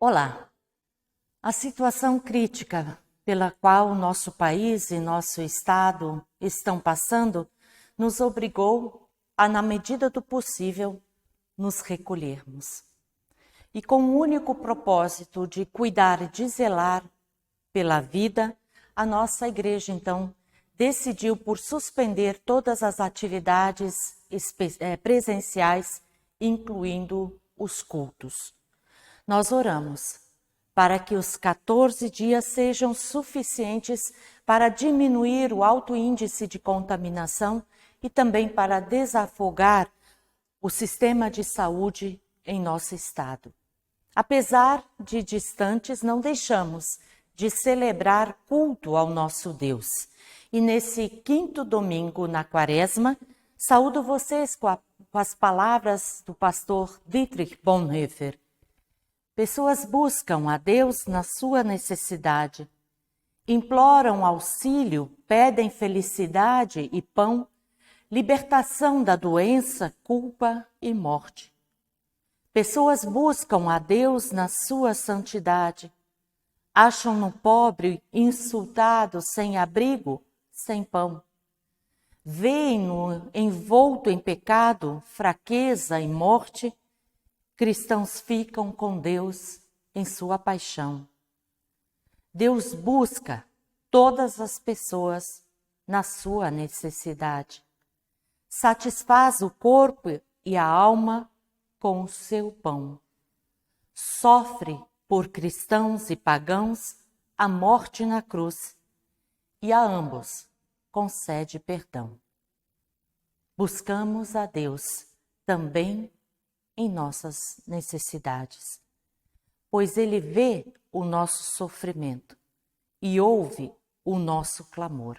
Olá! A situação crítica pela qual o nosso país e nosso estado estão passando nos obrigou a, na medida do possível, nos recolhermos. E com o único propósito de cuidar e de zelar pela vida, a nossa igreja, então, decidiu por suspender todas as atividades presenciais, incluindo os cultos. Nós oramos para que os 14 dias sejam suficientes para diminuir o alto índice de contaminação e também para desafogar o sistema de saúde em nosso estado. Apesar de distantes, não deixamos de celebrar culto ao nosso Deus. E nesse 5º domingo na Quaresma, saúdo vocês com as palavras do pastor Dietrich Bonhoeffer. Pessoas buscam a Deus na sua necessidade, imploram auxílio, pedem felicidade e pão, libertação da doença, culpa e morte. Pessoas buscam a Deus na sua santidade, acham no pobre, insultado, sem abrigo, sem pão. Veem-no envolto em pecado, fraqueza e morte. Cristãos ficam com Deus em sua paixão. Deus busca todas as pessoas na sua necessidade. Satisfaz o corpo e a alma com o seu pão. Sofre por cristãos e pagãos a morte na cruz e a ambos concede perdão. Buscamos a Deus também em nossas necessidades, pois Ele vê o nosso sofrimento e ouve o nosso clamor.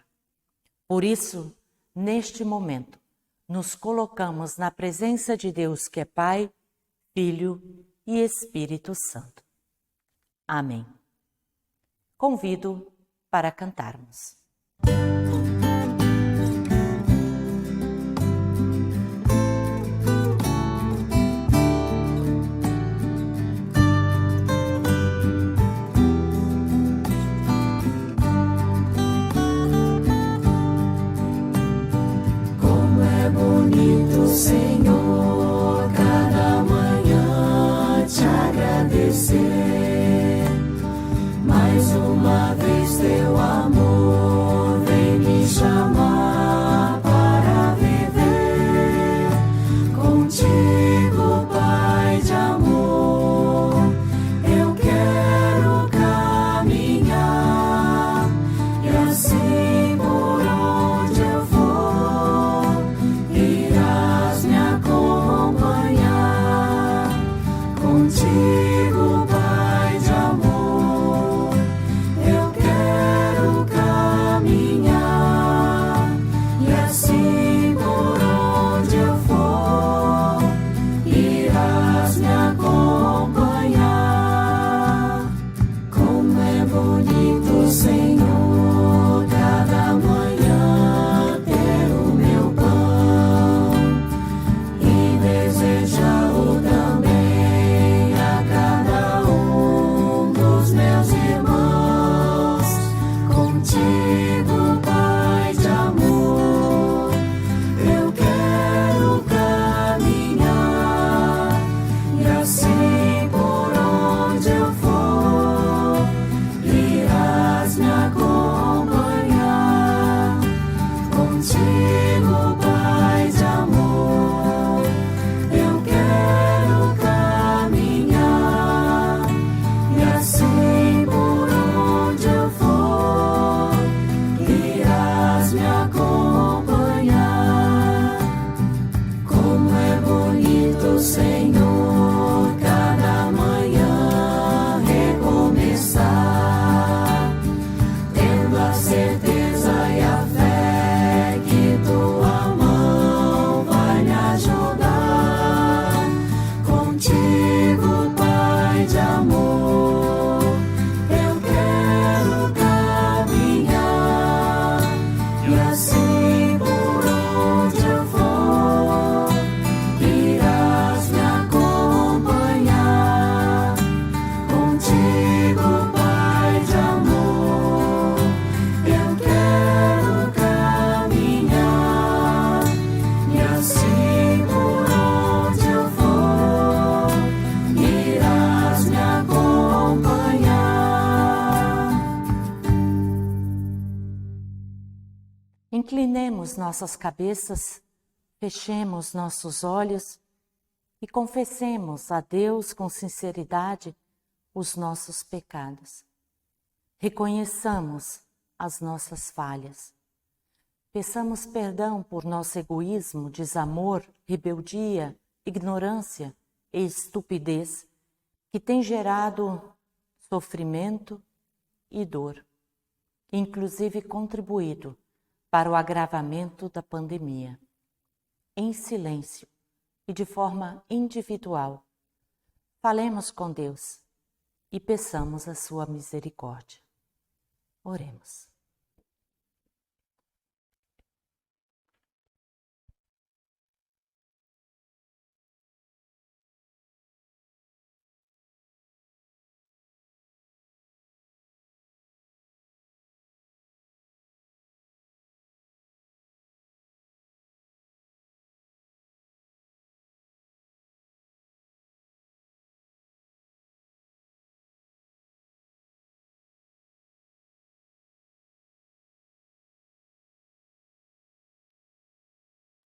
Por isso, neste momento, nos colocamos na presença de Deus, que é Pai, Filho e Espírito Santo. Amém. Convido para cantarmos. Senhor, cada manhã te agradecer, mais uma vez teu amor vem me chamar para viver contigo, Pai de amor. Eu quero caminhar e assim por onde eu for irás me acompanhar contigo, Pai. Inclinemos nossas cabeças, fechemos nossos olhos e confessemos a Deus com sinceridade os nossos pecados. Reconheçamos as nossas falhas. Peçamos perdão por nosso egoísmo, desamor, rebeldia, ignorância e estupidez que tem gerado sofrimento e dor, inclusive contribuído para o agravamento da pandemia. Em silêncio e de forma individual, falemos com Deus e peçamos a sua misericórdia. Oremos.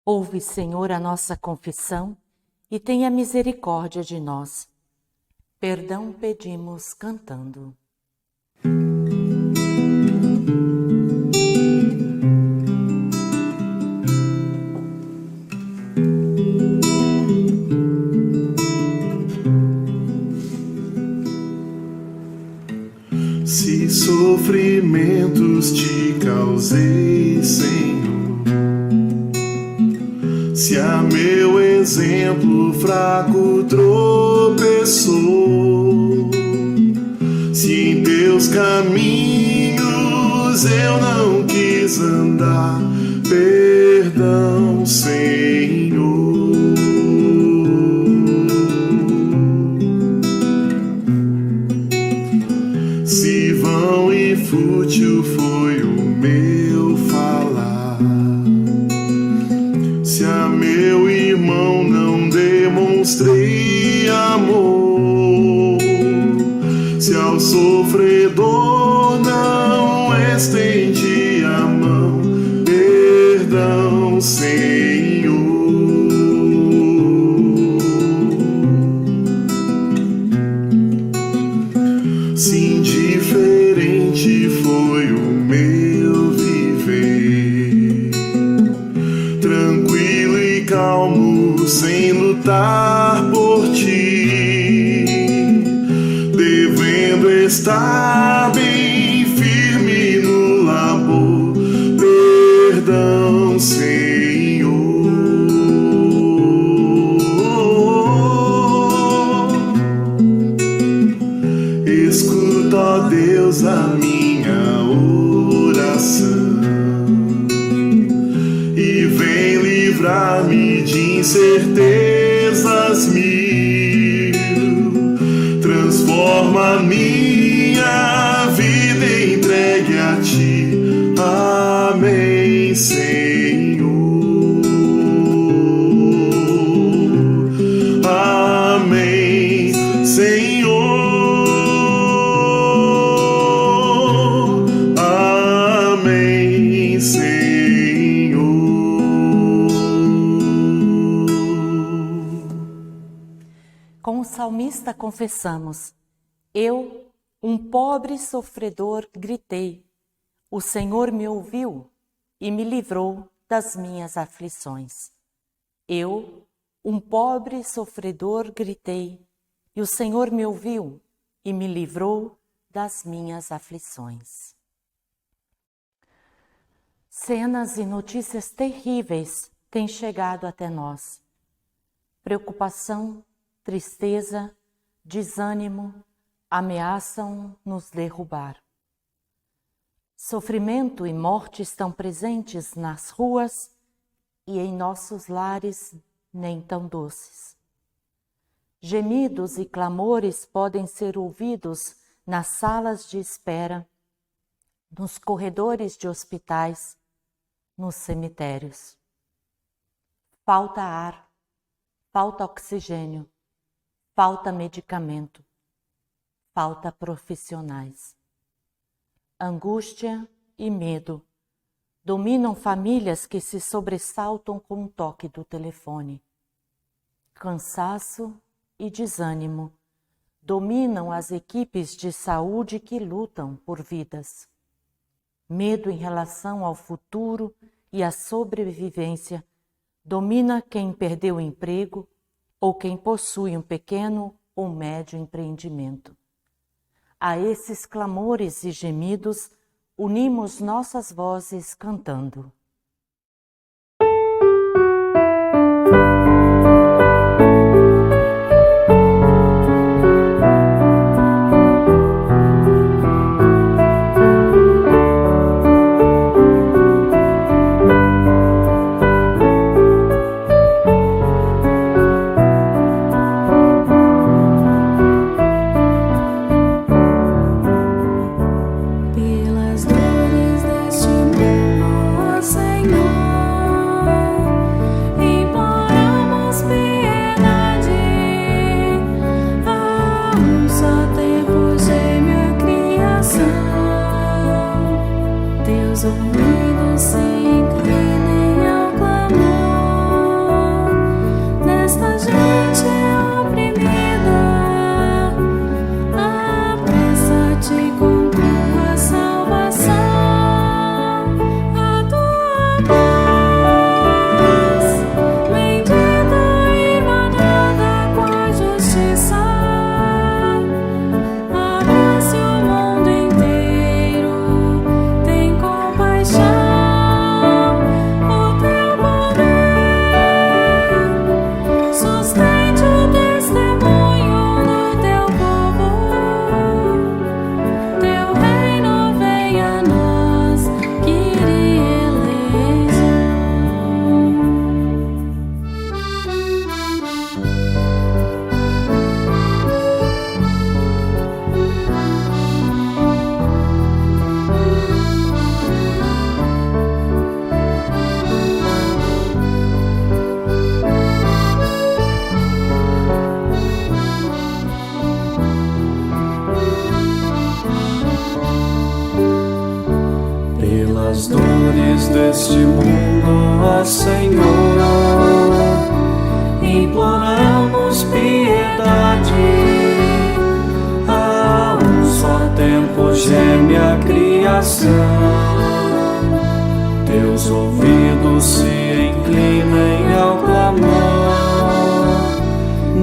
Ouve, Senhor, a nossa confissão e tenha misericórdia de nós. Perdão pedimos cantando. Se sofrimentos te causei, Senhor, se a meu exemplo fraco tropeçou, se em teus caminhos eu não quis andar, perdão, Senhor. Se vão e fútil foi o meu falar, se a meu irmão não demonstrei amor, se ao sofredor não estendi a mão, perdão, Senhor. Se indiferente foi o meu viver, tranquilo e calmo, sem lutar por ti, devendo estar bem firme no labor, perdão, Senhor. Escuta, ó Deus, a minha oração e vem livrar-me de incertezas mil. Transforma minha vida entregue a ti. Amém, Senhor. Amém, Senhor. Amém, Senhor. Com o salmista confessamos: eu, um pobre sofredor, gritei. O Senhor me ouviu e me livrou das minhas aflições. Eu, um pobre sofredor, gritei, e o Senhor me ouviu e me livrou das minhas aflições. Cenas e notícias terríveis têm chegado até nós. Preocupação, tristeza, desânimo ameaçam nos derrubar. Sofrimento e morte estão presentes nas ruas e em nossos lares nem tão doces. Gemidos e clamores podem ser ouvidos nas salas de espera, nos corredores de hospitais, nos cemitérios. Falta ar, falta oxigênio, falta medicamento, falta profissionais. Angústia e medo Dominam famílias que se sobressaltam com o toque do telefone. Cansaço e desânimo dominam as equipes de saúde que lutam por vidas. Medo em relação ao futuro e à sobrevivência domina quem perdeu o emprego ou quem possui um pequeno ou médio empreendimento. A esses clamores e gemidos, unimos nossas vozes cantando. Pelas dores deste mundo, ó Senhor, imploramos piedade. A um só tempo geme a criação. Teus ouvidos se inclinem ao clamor desta gente oprimida. Apressa-te com tua salvação. A tua paz, bendita e manada com a justiça, abrace o mundo inteiro, tem compaixão. O teu poder sustente o testemunho do teu povo. Teu reino venha a nós, Kyrie eleison. Pelas dores deste mundo, ó Senhor, imploramos piedade. A um só tempo geme a criação. Teus ouvidos se inclinem ao clamor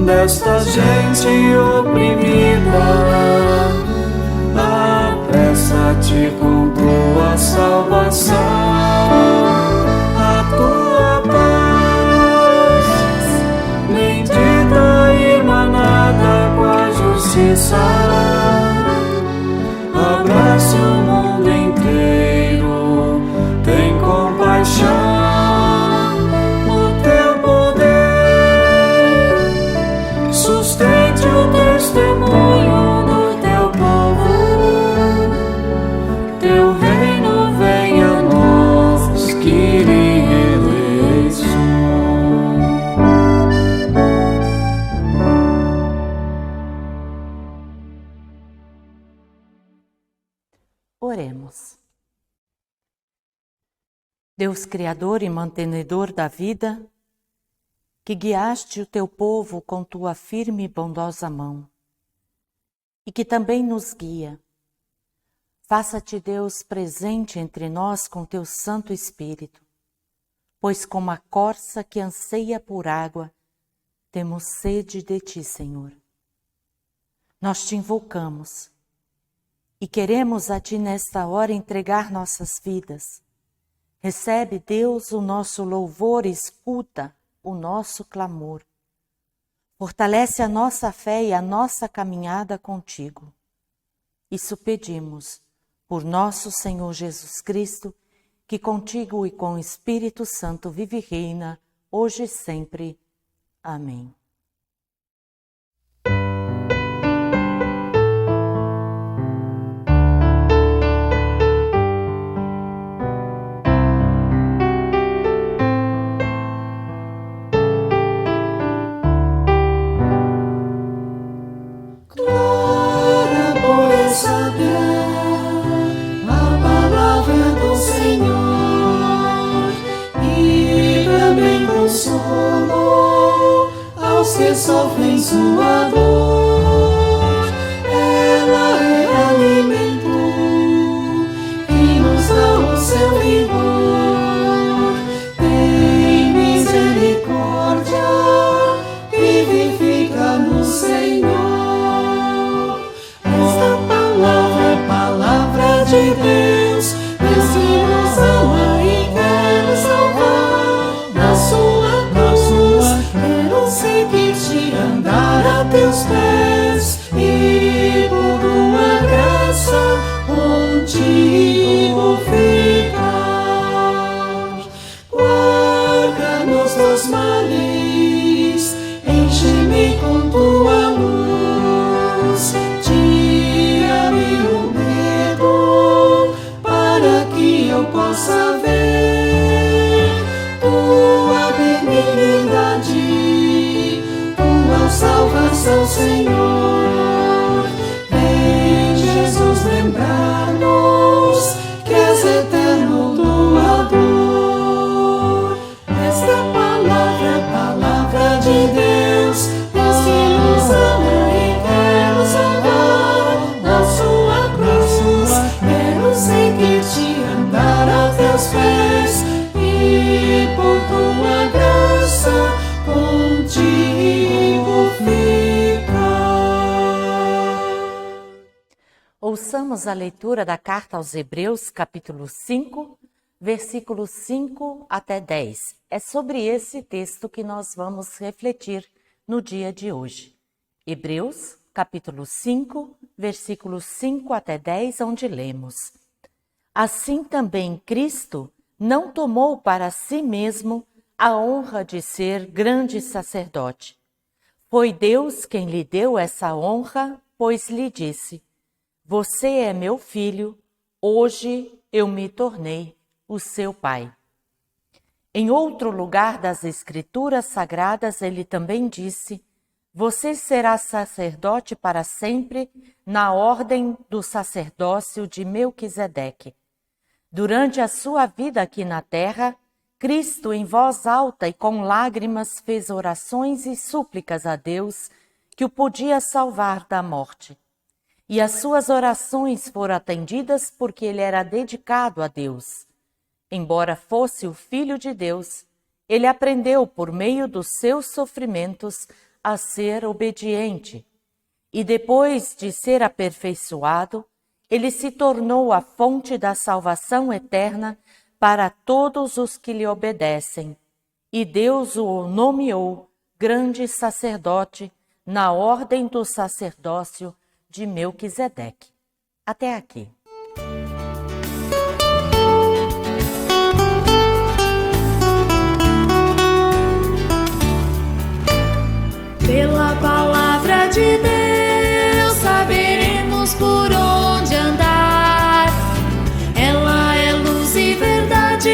desta gente oprimida. Apressa-te com tua salvação. A tua paz, bendita e manada com a justiça, abrace o mundo inteiro, tem compaixão. O teu poder sustente o testemunho do teu povo. Teu reino venha a nós, Kyrie eleison. Oremos. Deus Criador e mantenedor da vida, que guiaste o teu povo com tua firme e bondosa mão, e que também nos guia, faça-te, Deus, presente entre nós com teu Santo Espírito, pois como a corça que anseia por água, temos sede de ti, Senhor. Nós te invocamos e queremos a ti nesta hora entregar nossas vidas. Recebe, Deus, o nosso louvor e escuta o nosso clamor. Fortalece a nossa fé e a nossa caminhada contigo. Isso pedimos por nosso Senhor Jesus Cristo, que contigo e com o Espírito Santo vive e reina, hoje e sempre. Amém. Clara, pura e sábia, a palavra do Senhor. consolo aos que sofrem sua dor. Ela é alimento e nos dá o seu vigor. Tem misericórdia, vivifica no Senhor. Esta palavra é palavra de Deus, Deus que nos ama e quer nos salvar. Na sua cruz, quero seguir-te, andar a teus pés e por tua graça contigo ficar. Guarda-nos dos males, enche-me com tua luz, tira-me o medo para que eu possa ver tua benignidade, tua salvação, Senhor. Vem, Jesus, lembrar-nos que és eterno doador. Esta palavra é palavra de Deus, Deus que nos ama e quer nos salvar. Na sua cruz, quero seguir-te, andar a teus pés e por tua graça contigo ficar. Ouçamos a leitura da carta aos Hebreus, capítulo 5, versículos 5 até 10. É sobre esse texto que nós vamos refletir no dia de hoje. Hebreus, capítulo 5, versículos 5 até 10, onde lemos: Assim também Cristo não tomou para si mesmo a honra de ser grande sacerdote. Foi Deus quem lhe deu essa honra, pois lhe disse: Você é meu filho, hoje eu me tornei o seu pai. Em outro lugar das Escrituras Sagradas, ele também disse: Você será sacerdote para sempre na ordem do sacerdócio de Melquisedeque. Durante a sua vida aqui na terra, Cristo, em voz alta e com lágrimas, fez orações e súplicas a Deus que o podia salvar da morte. E as suas orações foram atendidas porque ele era dedicado a Deus. Embora fosse o Filho de Deus, ele aprendeu por meio dos seus sofrimentos a ser obediente. E depois de ser aperfeiçoado, ele se tornou a fonte da salvação eterna para todos os que lhe obedecem. E Deus o nomeou grande sacerdote na ordem do sacerdócio de Melquisedeque. Até aqui. Pela palavra de Deus saberemos por onde andar. Ela é luz e verdade,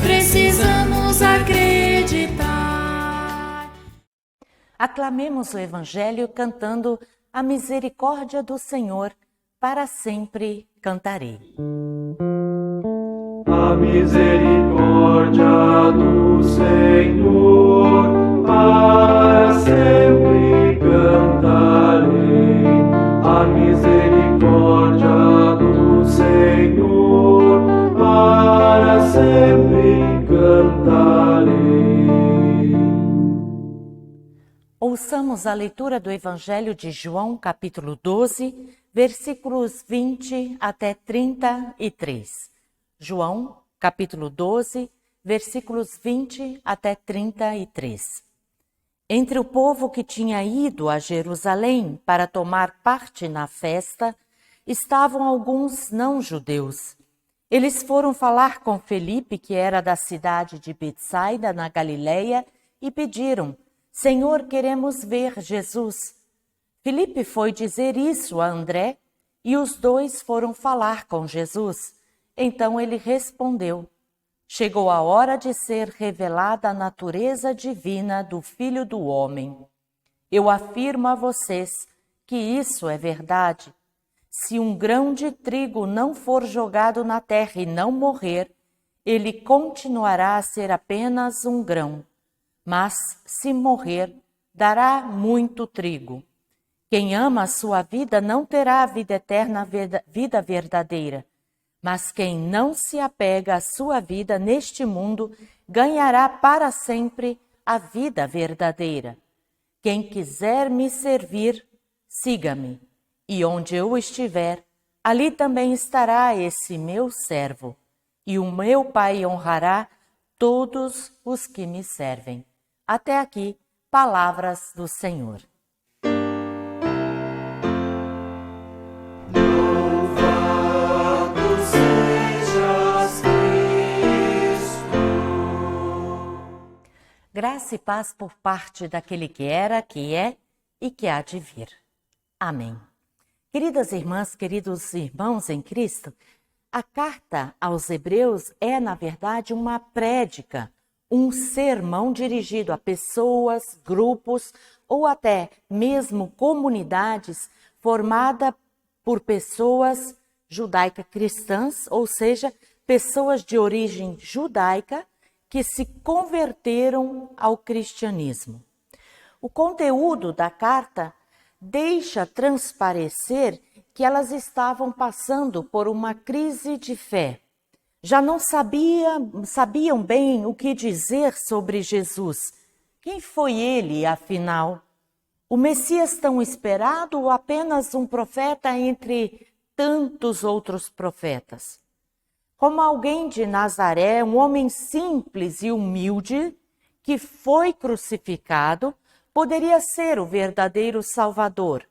precisamos acreditar. Aclamemos o Evangelho cantando a misericórdia do Senhor, para sempre cantarei. A misericórdia do Senhor, para sempre cantarei. A misericórdia do Senhor, para sempre cantarei. Ouçamos a leitura do Evangelho de João, capítulo 12, versículos 20 até 33. João, capítulo 12, versículos 20 até 33. Entre o povo que tinha ido a Jerusalém para tomar parte na festa, estavam alguns não-judeus. Eles foram falar com Felipe, que era da cidade de Betsaida, na Galileia, e pediram: Senhor, queremos ver Jesus. Felipe foi dizer isso a André, e os dois foram falar com Jesus. Então ele respondeu: Chegou a hora de ser revelada a natureza divina do Filho do Homem. Eu afirmo a vocês que isso é verdade. Se um grão de trigo não for jogado na terra e não morrer, ele continuará a ser apenas um grão. mas se morrer, dará muito trigo. Quem ama a sua vida não terá a vida eterna, vida verdadeira. Mas quem não se apega à sua vida neste mundo, ganhará para sempre a vida verdadeira. Quem quiser me servir, siga-me. E onde eu estiver, ali também estará esse meu servo. E o meu Pai honrará todos os que me servem. Até aqui, palavras do Senhor. Graça e paz por parte daquele que era, que é e que há de vir. Amém. Queridas irmãs, queridos irmãos em Cristo, a carta aos Hebreus é, na verdade, uma prédica, um sermão dirigido a pessoas, grupos ou até mesmo comunidades formadas por pessoas judaico-cristãs, ou seja, pessoas de origem judaica, que se converteram ao cristianismo. O conteúdo da carta deixa transparecer que elas estavam passando por uma crise de fé. Já não sabiam bem o que dizer sobre Jesus. Quem foi ele, afinal? O Messias tão esperado ou apenas um profeta entre tantos outros profetas? Como alguém de Nazaré, um homem simples e humilde, que foi crucificado, poderia ser o verdadeiro Salvador?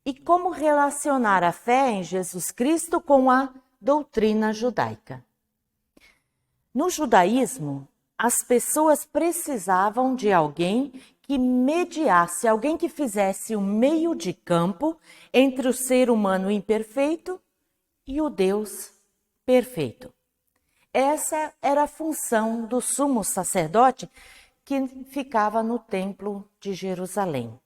E como relacionar a fé em Jesus Cristo com a doutrina judaica? No judaísmo, as pessoas precisavam de alguém que mediasse, alguém que fizesse o meio de campo entre o ser humano imperfeito e o Deus perfeito. Essa era a função do sumo sacerdote que ficava no templo de Jerusalém.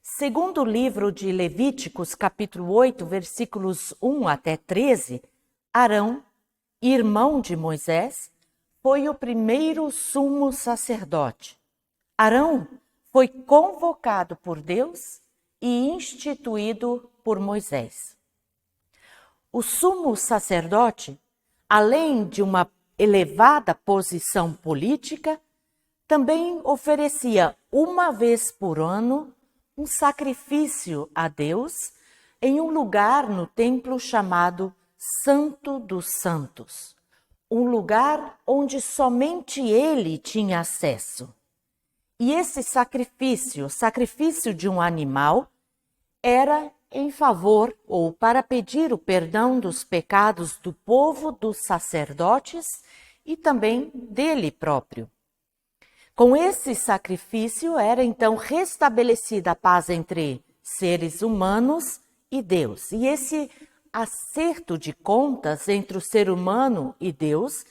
Segundo o livro de Levíticos, capítulo 8, versículos 1 até 13, Arão, irmão de Moisés, foi o primeiro sumo sacerdote. Arão foi convocado por Deus e instituído por Moisés. O sumo sacerdote, além de uma elevada posição política, também oferecia uma vez por ano um sacrifício a Deus em um lugar no templo chamado Santo dos Santos, um lugar onde somente ele tinha acesso. E esse sacrifício, o sacrifício de um animal, era em favor ou para pedir o perdão dos pecados do povo, dos sacerdotes e também dele próprio. Com esse sacrifício era então restabelecida a paz entre seres humanos e Deus. E esse acerto de contas entre o ser humano e Deus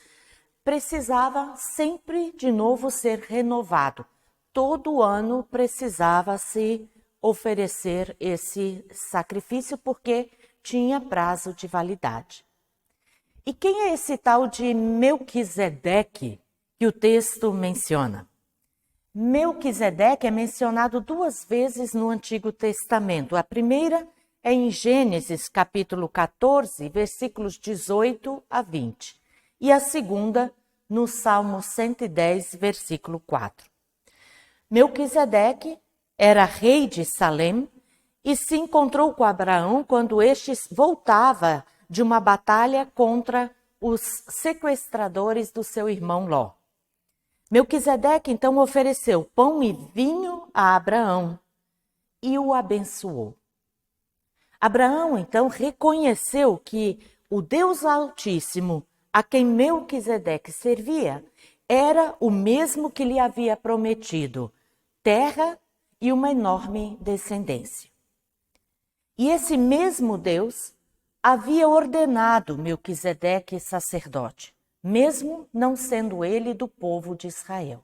precisava sempre de novo ser renovado. Todo ano precisava se oferecer esse sacrifício porque tinha prazo de validade. E quem é esse tal de Melquisedeque que o texto menciona? Melquisedeque é mencionado 2 vezes no Antigo Testamento. A primeira é em Gênesis capítulo 14, versículos 18 a 20. E a segunda no Salmo 110, versículo 4. Melquisedeque era rei de Salém e se encontrou com Abraão quando este voltava de uma batalha contra os sequestradores do seu irmão Ló. Melquisedeque então ofereceu pão e vinho a Abraão e o abençoou. Abraão então reconheceu que o Deus Altíssimo, a quem Melquisedeque servia, era o mesmo que lhe havia prometido terra e uma enorme descendência. E esse mesmo Deus havia ordenado Melquisedeque sacerdote, mesmo não sendo ele do povo de Israel.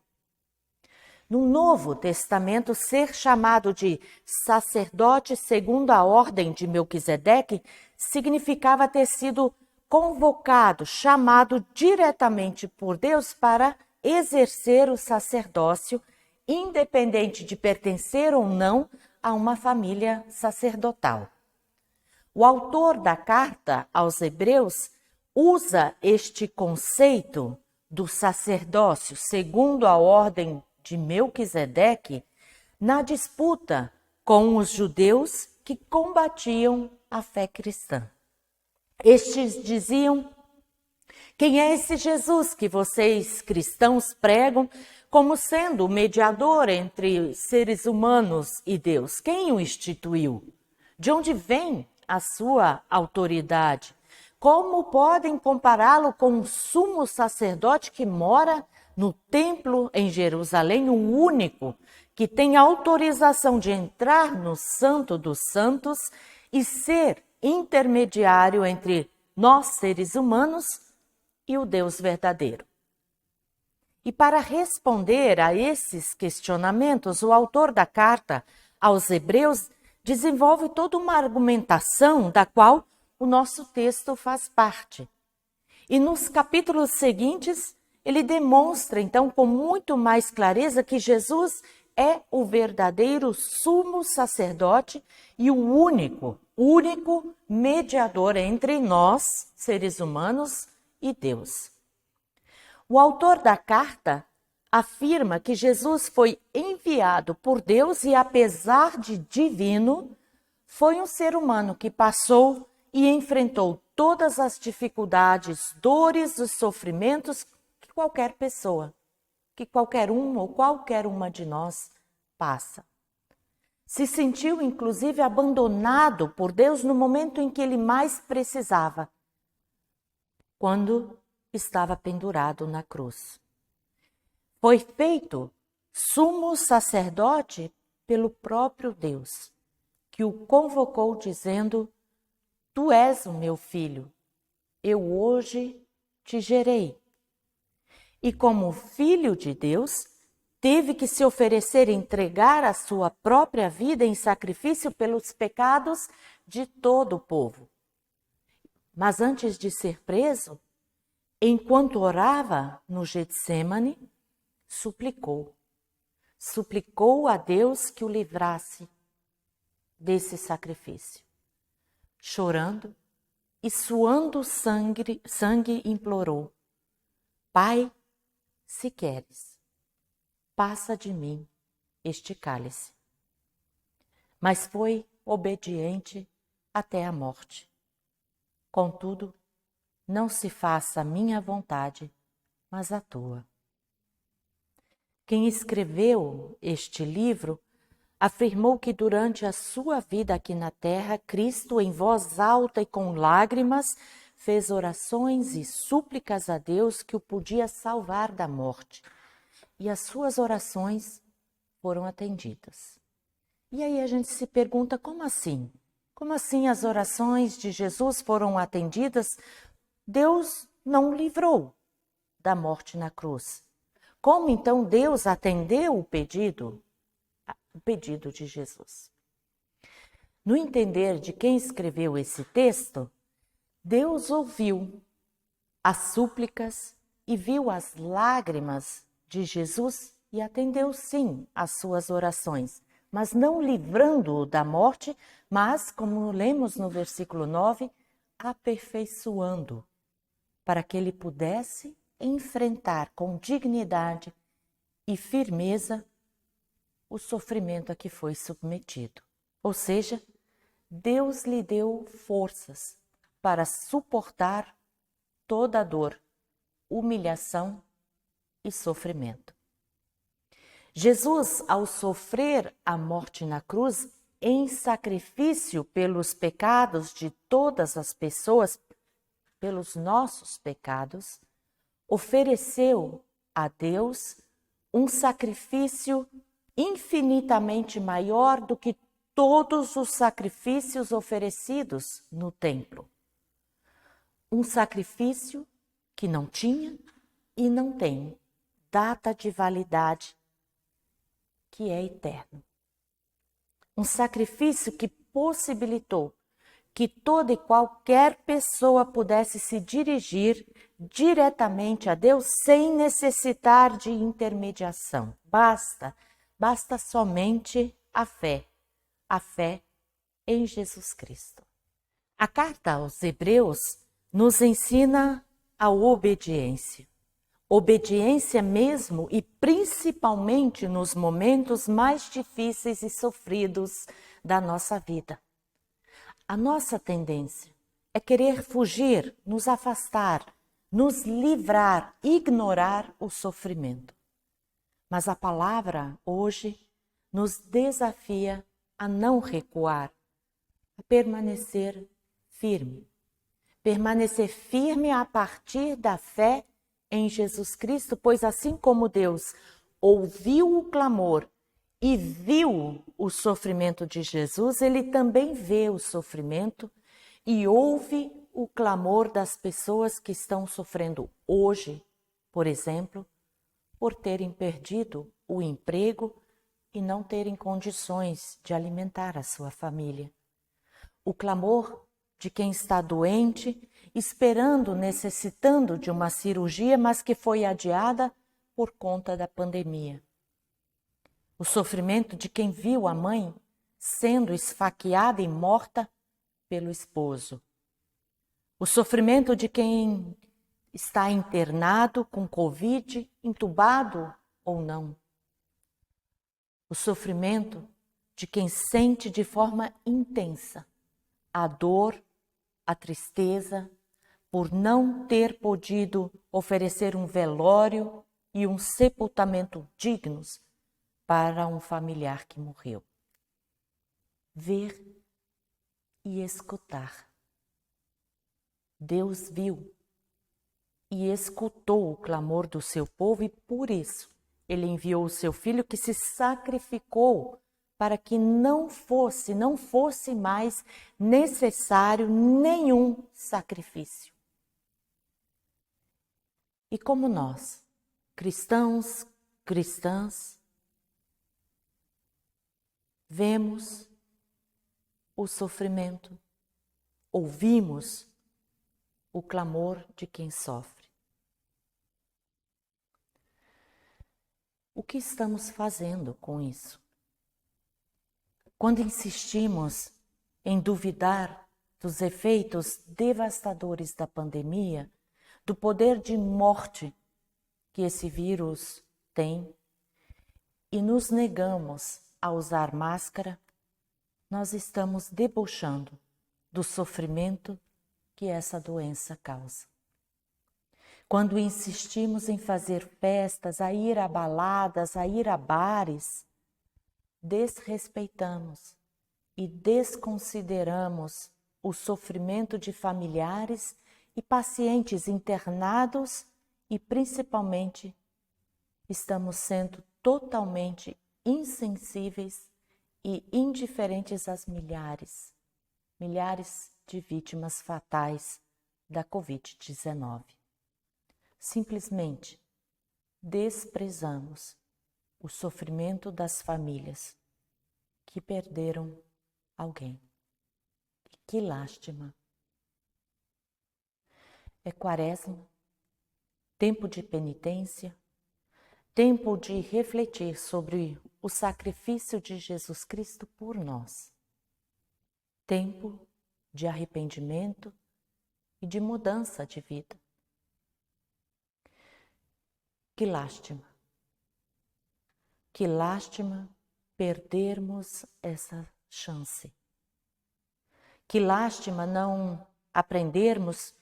No Novo Testamento, ser chamado de sacerdote segundo a ordem de Melquisedeque significava ter sido convocado, chamado diretamente por Deus para exercer o sacerdócio, independente de pertencer ou não a uma família sacerdotal. O autor da carta aos Hebreus usa este conceito do sacerdócio segundo a ordem de Melquisedeque na disputa com os judeus que combatiam a fé cristã. Estes diziam: quem é esse Jesus que vocês cristãos pregam como sendo o mediador entre seres humanos e Deus? Quem o instituiu? De onde vem a sua autoridade? Como podem compará-lo com o sumo sacerdote que mora no templo em Jerusalém, o único que tem autorização de entrar no Santo dos Santos e ser intermediário entre nós, seres humanos, e o Deus verdadeiro? E para responder a esses questionamentos, o autor da carta aos Hebreus desenvolve toda uma argumentação da qual o nosso texto faz parte. E nos capítulos seguintes, ele demonstra, então, com muito mais clareza que Jesus é o verdadeiro sumo sacerdote e o único mediador entre nós, seres humanos, e Deus. O autor da carta afirma que Jesus foi enviado por Deus e, apesar de divino, foi um ser humano que passou e enfrentou todas as dificuldades, dores e sofrimentos que qualquer pessoa, que qualquer um ou qualquer uma de nós passa. Se sentiu, inclusive, abandonado por Deus no momento em que ele mais precisava, quando estava pendurado na cruz. Foi feito sumo sacerdote pelo próprio Deus, que o convocou dizendo: tu és o meu filho, eu hoje te gerei. E como filho de Deus, teve que se oferecer e entregar a sua própria vida em sacrifício pelos pecados de todo o povo. Mas antes de ser preso, enquanto orava no Getsêmani, suplicou a Deus que o livrasse desse sacrifício. Chorando e suando sangue, implorou: Pai, se queres, passa de mim este cálice. Mas foi obediente até a morte. Contudo, não se faça a minha vontade, mas a tua. Quem escreveu este livro afirmou que durante a sua vida aqui na terra, Cristo, em voz alta e com lágrimas, fez orações e súplicas a Deus que o podia salvar da morte. E as suas orações foram atendidas. E aí a gente se pergunta, como assim? Como assim as orações de Jesus foram atendidas? Deus não o livrou da morte na cruz. Como então Deus atendeu o pedido de Jesus? No entender de quem escreveu esse texto, Deus ouviu as súplicas e viu as lágrimas de Jesus e atendeu sim às suas orações, mas não livrando-o da morte, mas, como lemos no versículo 9, aperfeiçoando, para que ele pudesse enfrentar com dignidade e firmeza o sofrimento a que foi submetido. Ou seja, Deus lhe deu forças para suportar toda a dor, humilhação e sofrimento. Jesus, ao sofrer a morte na cruz, em sacrifício pelos pecados de todas as pessoas, pelos nossos pecados, ofereceu a Deus um sacrifício infinitamente maior do que todos os sacrifícios oferecidos no templo. Um sacrifício que não tinha e não tem data de validade, que é eterno. Um sacrifício que possibilitou que toda e qualquer pessoa pudesse se dirigir diretamente a Deus sem necessitar de intermediação. Basta somente a fé em Jesus Cristo. A carta aos Hebreus nos ensina a obediência. Obediência mesmo e principalmente nos momentos mais difíceis e sofridos da nossa vida. A nossa tendência é querer fugir, nos afastar, nos livrar, ignorar o sofrimento. Mas a palavra hoje nos desafia a não recuar, a permanecer firme. Permanecer firme a partir da fé em Jesus Cristo, pois assim como Deus ouviu o clamor e viu o sofrimento de Jesus, ele também vê o sofrimento e ouve o clamor das pessoas que estão sofrendo hoje, por exemplo, por terem perdido o emprego e não terem condições de alimentar a sua família. O clamor de quem está doente, esperando, necessitando de uma cirurgia, mas que foi adiada por conta da pandemia. O sofrimento de quem viu a mãe sendo esfaqueada e morta pelo esposo. O sofrimento de quem está internado com Covid, entubado ou não. O sofrimento de quem sente de forma intensa a dor, a tristeza, por não ter podido oferecer um velório e um sepultamento dignos para um familiar que morreu. Ver e escutar. Deus viu e escutou o clamor do seu povo e por isso ele enviou o seu filho que se sacrificou para que não fosse mais necessário nenhum sacrifício. E como nós, cristãos, cristãs, vemos o sofrimento, ouvimos o clamor de quem sofre. O que estamos fazendo com isso? Quando insistimos em duvidar dos efeitos devastadores da pandemia, do poder de morte que esse vírus tem, e nos negamos a usar máscara, nós estamos debochando do sofrimento que essa doença causa. Quando insistimos em fazer festas, a ir a baladas, a ir a bares, desrespeitamos e desconsideramos o sofrimento de familiares e pacientes internados e, principalmente, estamos sendo totalmente insensíveis e indiferentes às milhares de vítimas fatais da Covid-19. Simplesmente desprezamos o sofrimento das famílias que perderam alguém. E que lástima! É Quaresma, tempo de penitência, tempo de refletir sobre o sacrifício de Jesus Cristo por nós. Tempo de arrependimento e de mudança de vida. Que lástima! Que lástima perdermos essa chance. Que lástima não aprendermos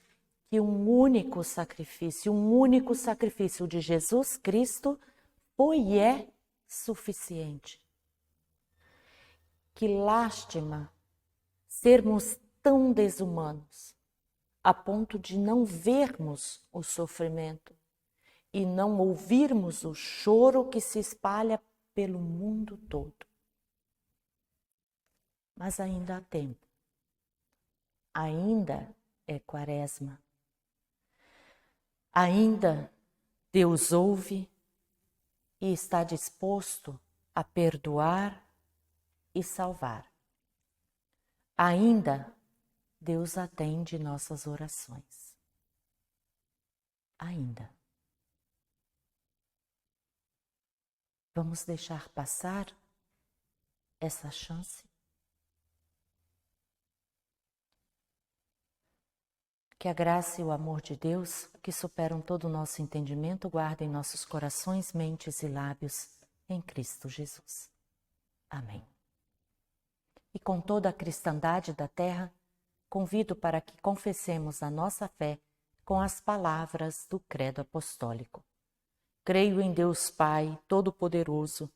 que um único sacrifício de Jesus Cristo foi e é suficiente. Que lástima sermos tão desumanos a ponto de não vermos o sofrimento e não ouvirmos o choro que se espalha pelo mundo todo. Mas ainda há tempo. Ainda é Quaresma. Ainda Deus ouve e está disposto a perdoar e salvar. Ainda Deus atende nossas orações. Ainda. Vamos deixar passar essa chance? Que a graça e o amor de Deus, que superam todo o nosso entendimento, guardem nossos corações, mentes e lábios em Cristo Jesus. Amém. E com toda a cristandade da terra, convido para que confessemos a nossa fé com as palavras do Credo Apostólico. Creio em Deus Pai Todo-Poderoso,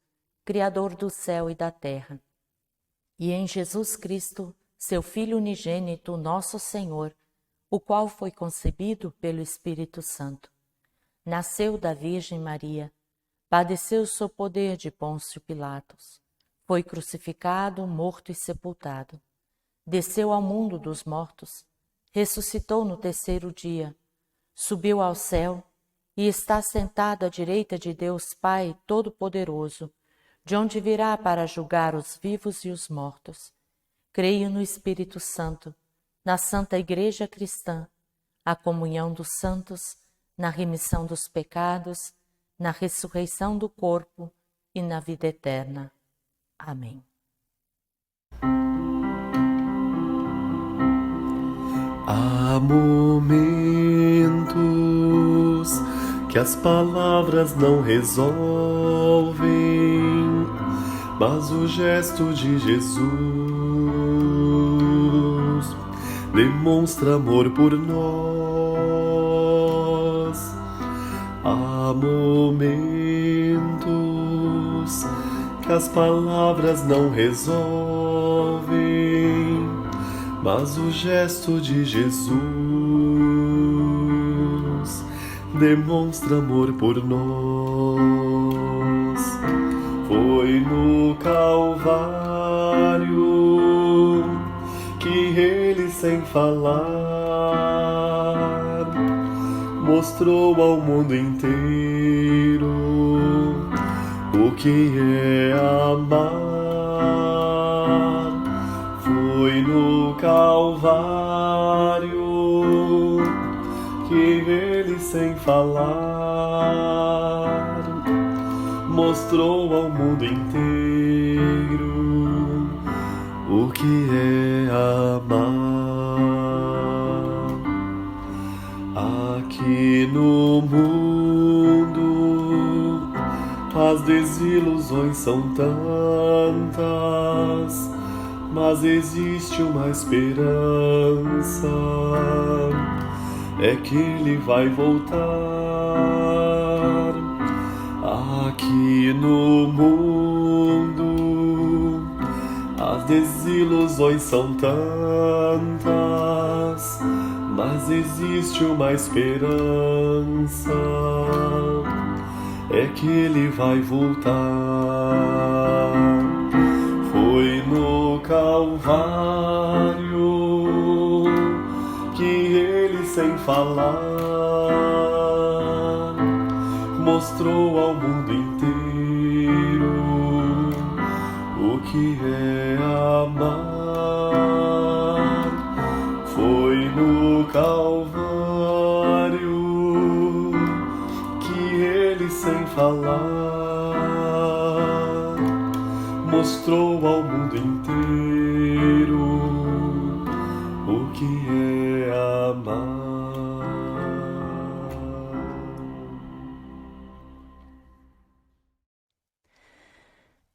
Criador do céu e da terra, e em Jesus Cristo, seu Filho unigênito, nosso Senhor, o qual foi concebido pelo Espírito Santo. Nasceu da Virgem Maria, padeceu sob poder de Pôncio Pilatos, foi crucificado, morto e sepultado, desceu ao mundo dos mortos, ressuscitou no terceiro dia, subiu ao céu e está sentado à direita de Deus Pai Todo-Poderoso, de onde virá para julgar os vivos e os mortos. Creio no Espírito Santo, na Santa Igreja Cristã, a comunhão dos santos, na remissão dos pecados, na ressurreição do corpo e na vida eterna. Amém. Há momentos que as palavras não resolvem, mas o gesto de Jesus demonstra amor por nós. Há momentos que as palavras não resolvem, mas o gesto de Jesus demonstra amor por nós. Foi no Calvário que ele, sem falar, mostrou ao mundo inteiro o que é amar. Foi no Calvário que ele, sem falar, mostrou ao mundo inteiro o que é amar. Aqui no mundo as desilusões são tantas, mas existe uma esperança, é que ele vai voltar. Aqui no mundo as desilusões são tantas, mas existe uma esperança, é que ele vai voltar. Foi no Calvário que ele, sem falar, mostrou ao mundo inteiro o que é amar. Foi no Calvário que ele, sem falar, mostrou ao mundo inteiro o que é amar.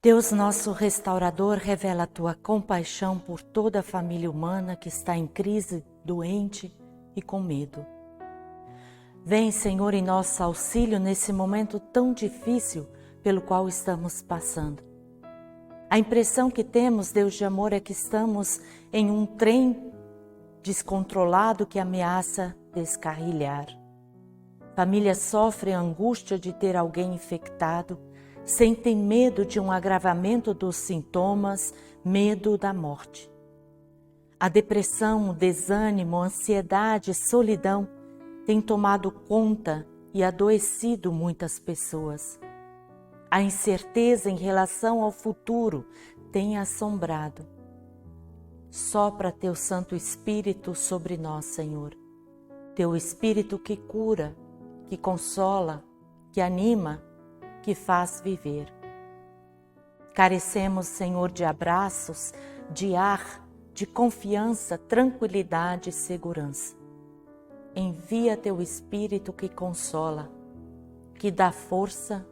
Deus nosso restaurador, revela a tua compaixão por toda a família humana que está em crise, doente e com medo. Vem, Senhor, em nosso auxílio nesse momento tão difícil pelo qual estamos passando. A impressão que temos, Deus de amor, é que estamos em um trem descontrolado que ameaça descarrilhar. Famílias sofrem a angústia de ter alguém infectado, sentem medo de um agravamento dos sintomas, medo da morte. A depressão, o desânimo, a ansiedade, solidão têm tomado conta e adoecido muitas pessoas. A incerteza em relação ao futuro tem assombrado. Sopra teu Santo Espírito sobre nós, Senhor. Teu Espírito que cura, que consola, que anima, que faz viver. Carecemos, Senhor, de abraços, de ar, de confiança, tranquilidade e segurança. Envia teu Espírito que consola, que dá força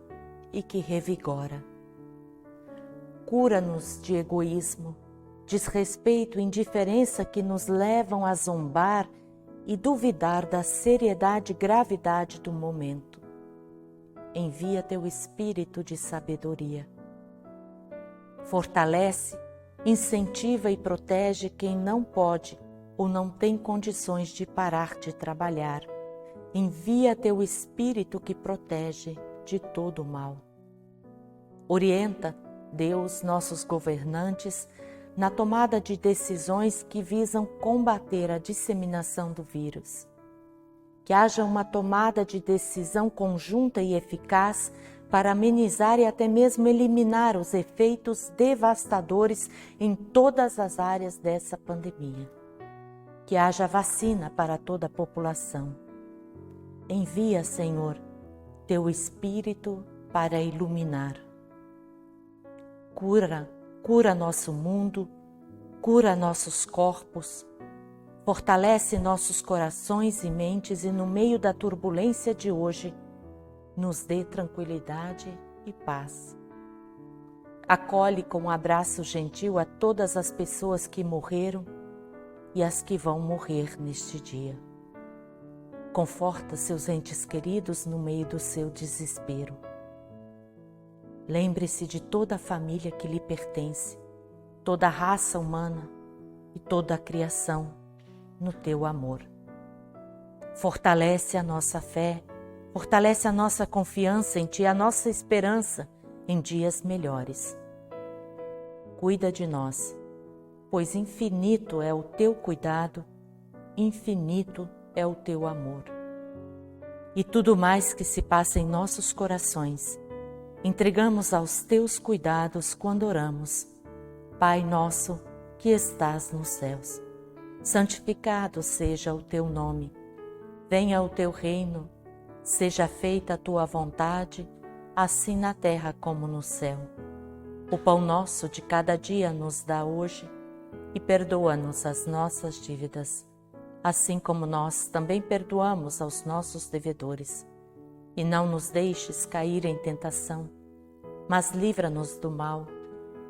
e que revigora. Cura-nos de egoísmo, desrespeito e indiferença que nos levam a zombar e duvidar da seriedade e gravidade do momento. Envia teu Espírito de sabedoria. Fortalece, incentiva e protege quem não pode ou não tem condições de parar de trabalhar. Envia teu Espírito que protege de todo o mal. Orienta, Deus, nossos governantes, na tomada de decisões que visam combater a disseminação do vírus. Que haja uma tomada de decisão conjunta e eficaz para amenizar e até mesmo eliminar os efeitos devastadores em todas as áreas dessa pandemia. Que haja vacina para toda a população. Envia, Senhor, teu Espírito para iluminar. Cura nosso mundo, cura nossos corpos, fortalece nossos corações e mentes e no meio da turbulência de hoje, nos dê tranquilidade e paz. Acolhe com um abraço gentil a todas as pessoas que morreram e as que vão morrer neste dia. Conforta seus entes queridos no meio do seu desespero. Lembre-se de toda a família que lhe pertence, toda a raça humana e toda a criação no teu amor. Fortalece a nossa fé, fortalece a nossa confiança em Ti, a nossa esperança em dias melhores. Cuida de nós, pois infinito é o Teu cuidado, infinito é o Teu amor. E tudo mais que se passa em nossos corações, entregamos aos Teus cuidados quando oramos. Pai nosso que estás nos céus, santificado seja o Teu nome. Venha o Teu reino, seja feita a Tua vontade, assim na terra como no céu. O pão nosso de cada dia nos dá hoje e perdoa-nos as nossas dívidas, assim como nós também perdoamos aos nossos devedores. E não nos deixes cair em tentação, mas livra-nos do mal,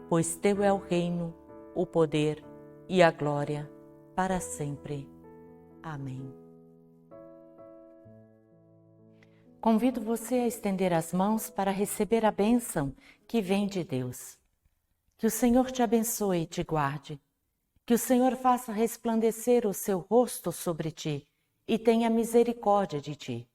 pois Teu é o reino, o poder e a glória para sempre. Amém. Convido você a estender as mãos para receber a bênção que vem de Deus. Que o Senhor te abençoe e te guarde. Que o Senhor faça resplandecer o seu rosto sobre ti e tenha misericórdia de ti.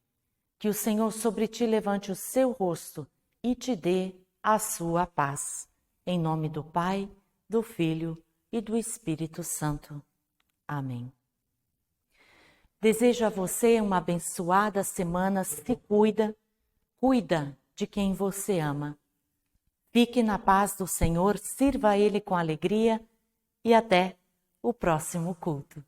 Que o Senhor sobre ti levante o seu rosto e te dê a sua paz. Em nome do Pai, do Filho e do Espírito Santo. Amém. Desejo a você uma abençoada semana. Se cuida de quem você ama. Fique na paz do Senhor, sirva a Ele com alegria e até o próximo culto.